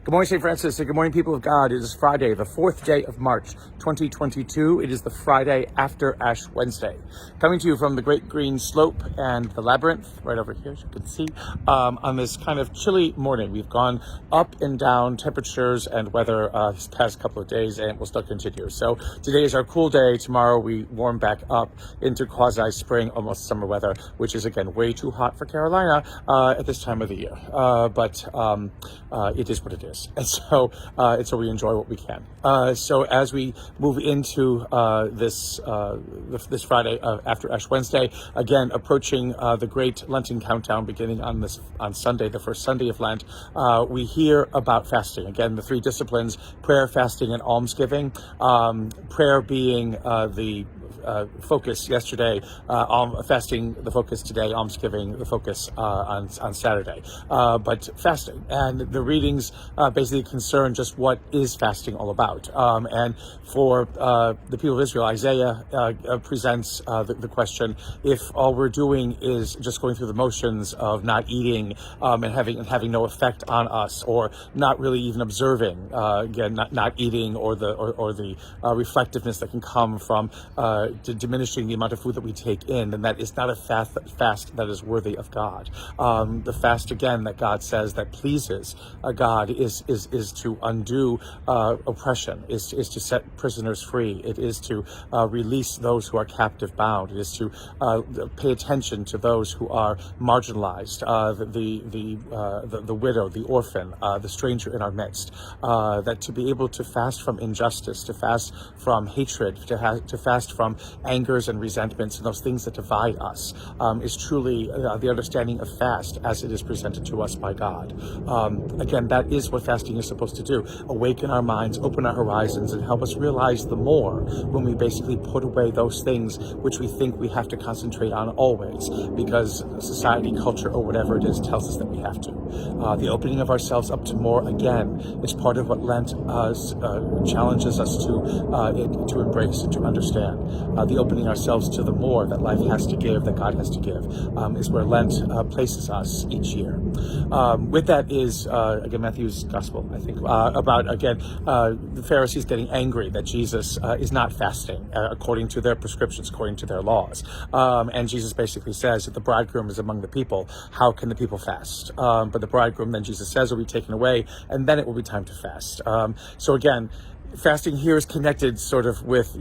Good morning, St. Francis, and good morning, people of God. It is Friday, the 4th day of March, 2022. It is the Friday after Ash Wednesday. Coming to you from the Great Green Slope and the Labyrinth, right over here, as you can see, on this kind of chilly morning. We've gone up and down temperatures and weather this past couple of days, and it will still continue. So today is our cool day. Tomorrow we warm back up into quasi-spring, almost summer weather, which is, again, way too hot for Carolina at this time of the year. But it is what it is. And so we enjoy what we can. So as we move into this Friday after Ash Wednesday, again approaching the great Lenten countdown beginning on Sunday, the first Sunday of Lent, we hear about fasting. Again, the three disciplines: prayer, fasting, and almsgiving. Prayer being the focus yesterday, fasting the focus today, almsgiving the focus on Saturday. But fasting and the readings basically concern just what is fasting all about. And for the people of Israel, Isaiah presents the question: if all we're doing is just going through the motions of not eating and having no effect on us, or not really even observing, again, not eating, or the reflectiveness that can come from diminishing the amount of food that we take in, then that is not a fast that is worthy of God. The fast, again, that God says that pleases God is to undo oppression, is to set prisoners free. It is to release those who are captive bound. It is to pay attention to those who are marginalized, the widow, the orphan, the stranger in our midst. That to be able to fast from injustice, to fast from hatred, to fast from angers and resentments and those things that divide us, is truly the understanding of fast as it is presented to us by God. Again, that is what fasting is supposed to do: awaken our minds, open our horizons, and help us realize the more when we basically put away those things which we think we have to concentrate on always, because society, culture, or whatever it is tells us that we have to. The opening of ourselves up to more, again, is part of what Lent challenges us to embrace and to understand. The opening ourselves to the more that life has to give, that God has to give, is where Lent places us each year. With that is, again, Matthew's Gospel, I think, about, again, the Pharisees getting angry that Jesus is not fasting according to their prescriptions, according to their laws. And Jesus basically says that the bridegroom is among the people. How can the people fast? But the bridegroom, then Jesus says, will be taken away, and then it will be time to fast. So again, fasting here is connected sort of with,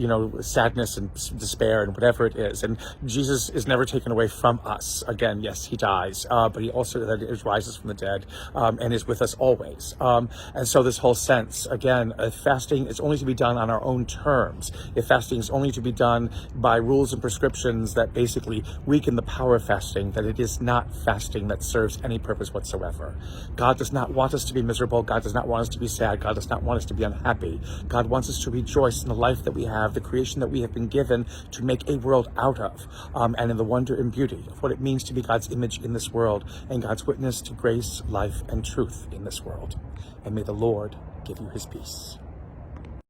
sadness and despair and whatever it is. And Jesus is never taken away from us. Again, yes, he dies, but he also rises from the dead and is with us always. And so this whole sense, again, fasting is only to be done on our own terms. If fasting is only to be done by rules and prescriptions that basically weaken the power of fasting, then it is not fasting that serves any purpose whatsoever. God does not want us to be miserable. God does not want us to be sad. God does not want us to be unhappy. God wants us to rejoice in the life that we have, the creation that we have been given to make a world out of, and in the wonder and beauty of what it means to be God's image in this world and God's witness to grace, life, and truth in this world. And may the Lord give you his peace.